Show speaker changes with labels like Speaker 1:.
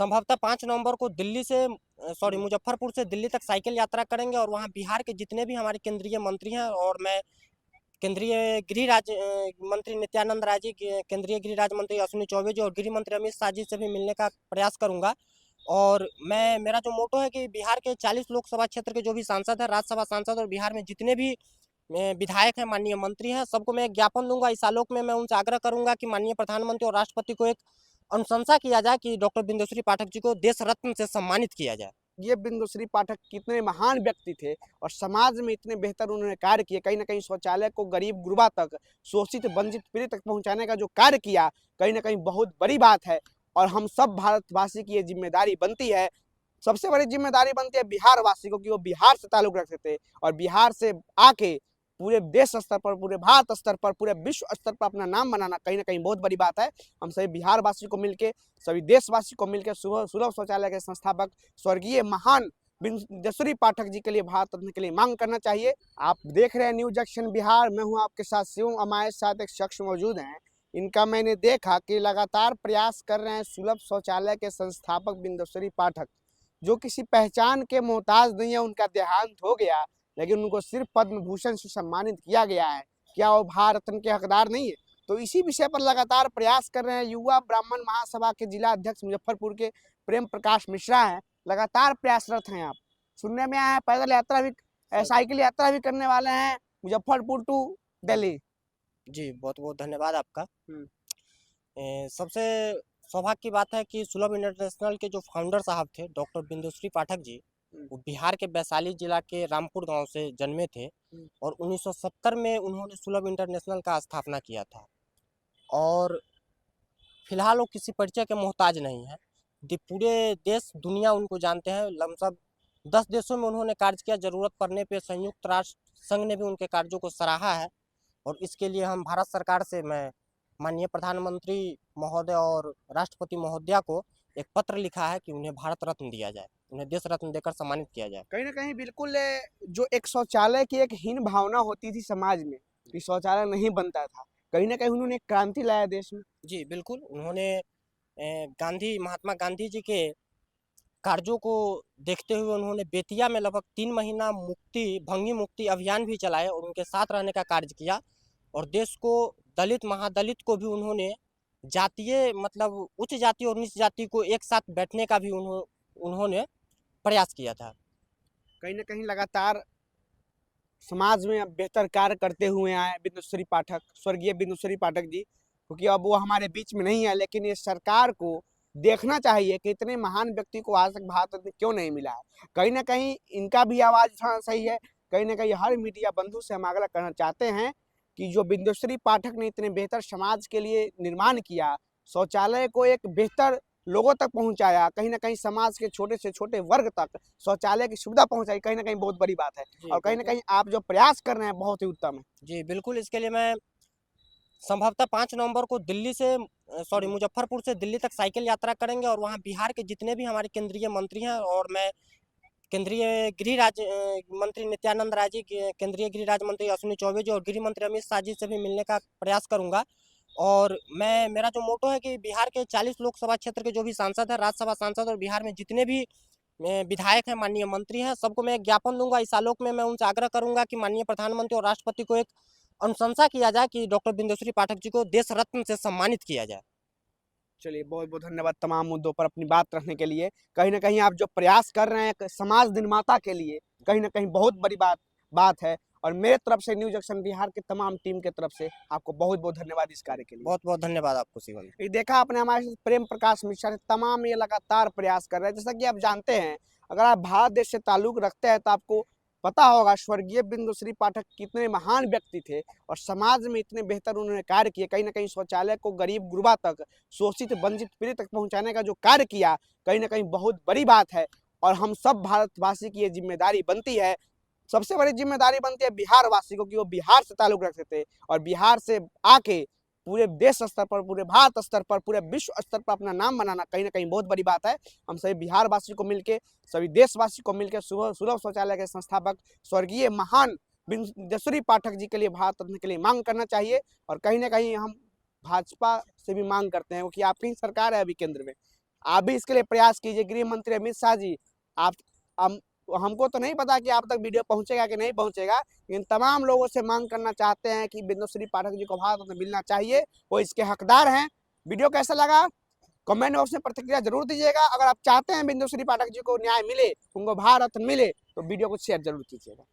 Speaker 1: संभवतः 5 नवंबर को दिल्ली से मुजफ्फरपुर से दिल्ली तक साइकिल यात्रा करेंगे और वहाँ बिहार के जितने भी हमारे केंद्रीय मंत्री हैं और मैं केंद्रीय गृह राज्य मंत्री नित्यानंद राय जी, केंद्रीय गृह राज्य मंत्री अश्विनी चौबे जी और गृह मंत्री अमित शाह जी से भी मिलने का प्रयास करूंगा। और मेरा जो मोटो है कि बिहार के 40 लोकसभा क्षेत्र के जो भी सांसद हैं, राज्यसभा सांसद और बिहार में जितने भी विधायक हैं, माननीय मंत्री हैं, सबको मैं एक ज्ञापन दूंगा। इस आलोक में मैं उनसे आग्रह करूंगा कि माननीय प्रधानमंत्री और राष्ट्रपति को एक अनुशंसा किया जाए कि डॉक्टर बिंदुश्री पाठक जी को देश रत्न से सम्मानित किया जाए।
Speaker 2: ये बिंदुश्री पाठक कितने महान व्यक्ति थे और समाज में इतने बेहतर उन्होंने कार्य किए। कहीं ना कहीं शौचालय को गरीब गुरबा तक, शोषित वंचित पीड़ित तक पहुंचाने का जो कार्य किया, कहीं ना कहीं बहुत बड़ी बात है। और हम सब भारतवासी की ये जिम्मेदारी बनती है, सबसे बड़ी जिम्मेदारी बनती है बिहार वासी को, कि वो बिहार से ताल्लुक रखते थे और बिहार से आके पूरे देश स्तर पर, पूरे भारत स्तर पर, पूरे विश्व स्तर पर अपना नाम बनाना कहीं ना कहीं बहुत बड़ी बात है। हम सभी बिहार वासी को मिलकर, सभी देशवासी को मिलकर सुलभ शौचालय के संस्थापक स्वर्गीय महान बिंदुश्री पाठक जी के लिए, भारत रत्न के लिए मांग करना चाहिए। आप देख रहे हैं न्यूज एक्शन बिहार, मैं हूं आपके साथ शिवम। हमारे साथ एक शख्स मौजूद हैं, इनका मैंने देखा कि लगातार प्रयास कर रहे हैं सुलभ शौचालय के संस्थापक बिंदुश्री पाठक, जो किसी पहचान के मोहताज नहीं है। उनका देहांत हो गया, लेकिन उनको सिर्फ पद्म भूषण से सम्मानित किया गया है। क्या वो भारत रत्न के हकदार नहीं है? तो इसी विषय पर लगातार प्रयास कर रहे हैं युवा ब्राह्मण महासभा के जिला अध्यक्ष मुजफ्फरपुर के प्रेम प्रकाश मिश्रा हैं। लगातार प्रयासरत हैं। आप सुनने में आया है पैदल यात्रा भी, साइकिल यात्रा भी करने वाले हैं मुजफ्फरपुर टू दिल्ली।
Speaker 1: जी, बहुत बहुत धन्यवाद आपका। सबसे सौभाग्य की बात है कि सुलभ इंटरनेशनल के जो फाउंडर साहब थे डॉक्टर बिंदुश्री पाठक जी, वो बिहार के वैशाली जिला के रामपुर गांव से जन्मे थे और 1970 में उन्होंने सुलभ इंटरनेशनल का स्थापना किया था। और फिलहाल वो किसी परिचय के मोहताज नहीं है। पूरे देश दुनिया उनको जानते हैं। लमसम 10 देशों में उन्होंने कार्य किया। जरूरत पड़ने पे संयुक्त राष्ट्र संघ ने भी उनके कार्यों को सराहा है। और इसके लिए हम भारत सरकार से, मैं माननीय प्रधानमंत्री महोदय और राष्ट्रपति महोदया को एक पत्र लिखा है कि उन्हें भारत रत्न दिया जाए, उन्हें देश रत्न देकर सम्मानित किया जाए।
Speaker 2: कहीं ना कहीं बिल्कुल जो एक शौचालय की एक हीन भावना होती थी समाज में कि शौचालय नहीं बनता था, कहीं ना कहीं उन्होंने एक क्रांति लाया देश में।
Speaker 1: जी बिल्कुल, उन्होंने महात्मा गांधी जी के कार्यों को देखते हुए उन्होंने बेतिया में लगभग 3 महीना भंगी मुक्ति अभियान भी चलाए और उनके साथ रहने का कार्य किया। और देश को, दलित महादलित को भी उन्होंने जातीय, मतलब उच्च जाति और नीच जाति को एक साथ बैठने का भी उन्होंने प्रयास किया था।
Speaker 2: कहीं ना कहीं लगातार समाज में अब बेहतर कार्य करते हुए आए बिंदुश्री पाठक, स्वर्गीय बिंदुश्री पाठक जी, क्योंकि अब वो हमारे बीच में नहीं है। लेकिन ये सरकार को देखना चाहिए कि इतने महान व्यक्ति को आज तक भारत रत्न क्यों नहीं मिला है। कहीं ना कहीं इनका भी आवाज उठाना सही है। कहीं ना कहीं हर मीडिया बंधु से हम आग्रह करना चाहते हैं कि जो बिंदुश्री पाठक ने इतने बेहतर समाज के लिए निर्माण किया, शौचालय को एक बेहतर लोगों तक पहुंचाया, कहीं ना कहीं समाज के छोटे से छोटे वर्ग तक शौचालय की सुविधा पहुंचाई, कहीं ना कहीं बहुत बड़ी बात है। और कहीं ना कहीं आप जो प्रयास कर रहे हैं बहुत ही उत्तम है।
Speaker 1: जी बिल्कुल, इसके लिए मैं संभवतः 5 नवंबर को दिल्ली से मुजफ्फरपुर से दिल्ली तक साइकिल यात्रा करेंगे और वहाँ बिहार के जितने भी हमारे केंद्रीय मंत्री हैं और मैं केंद्रीय गृह राज्य मंत्री नित्यानंद राय जी, केंद्रीय गृह राज्य मंत्री अश्विनी चौबे जी और गृह मंत्री अमित शाह जी से भी मिलने का प्रयास करूंगा। और मेरा जो मोटो है कि बिहार के 40 लोकसभा क्षेत्र के जो भी सांसद हैं, राज्यसभा सांसद और बिहार में जितने भी विधायक हैं, माननीय मंत्री हैं, सबको मैं एक ज्ञापन दूंगा। इस आलोक में मैं उनसे आग्रह करूंगा कि माननीय प्रधानमंत्री और राष्ट्रपति को एक अनुशंसा किया जाए कि डॉक्टर बिंदुश्री पाठक जी को देश रत्न से सम्मानित किया जाए।
Speaker 2: चलिए, बहुत बहुत धन्यवाद तमाम मुद्दों पर अपनी बात रखने के लिए। कहीं ना कहीं आप जो प्रयास कर रहे हैं समाज निर्माता के लिए, कहीं ना कहीं बहुत बड़ी बात है। और मेरे तरफ से, न्यूज एक्शन बिहार के तमाम टीम के तरफ से आपको बहुत बहुत धन्यवाद इस कार्य के लिए।
Speaker 1: बहुत बहुत धन्यवाद आपको शिवम।
Speaker 2: ये देखा आपने, हमारे साथ प्रेम प्रकाश मिश्रा, तमाम ये लगातार प्रयास कर रहे हैं। जैसा कि आप जानते हैं, अगर आप भारत देश से ताल्लुक रखते हैं तो आपको पता होगा स्वर्गीय बिंदुश्री पाठक कितने महान व्यक्ति थे और समाज में इतने बेहतर उन्होंने कार्य किए। कहीं ना कहीं शौचालय को गरीब गुरबा तक, शोषित वंचित पीड़ित तक पहुंचाने का जो कार्य किया, कहीं ना कहीं बहुत बड़ी बात है। और हम सब भारतवासी की ये जिम्मेदारी बनती है, सबसे बड़ी जिम्मेदारी बनती है बिहार वासी को, कि वो बिहार से ताल्लुक रखते थे और बिहार से आके पूरे देश स्तर पर, पूरे भारत स्तर पर, पूरे विश्व स्तर पर अपना नाम बनाना कहीं ना कहीं बहुत बड़ी बात है। हम सभी बिहार वासी को मिलकर, सभी देशवासी को मिलकर सुलभ शौचालय के संस्थापक स्वर्गीय महान बिंदुश्री पाठक जी के लिए, भारत रत्न के लिए मांग करना चाहिए। और कहीं ना कहीं हम भाजपा से भी मांग करते हैं, क्योंकि आपकी सरकार है अभी केंद्र में। आप भी इसके लिए प्रयास कीजिए। गृह मंत्री अमित शाह जी, आप हमको तो नहीं पता कि आप तक वीडियो पहुंचेगा कि नहीं पहुंचेगा, लेकिन तमाम लोगों से मांग करना चाहते हैं कि बिंदुश्री पाठक जी को भारत रत्न मिलना चाहिए, वो इसके हकदार हैं। वीडियो कैसा लगा कमेंट बॉक्स में प्रतिक्रिया जरूर दीजिएगा। अगर आप चाहते हैं बिंदुश्री पाठक जी को न्याय मिले, उनको भारत रत्न मिले, तो वीडियो को शेयर जरूर कीजिएगा।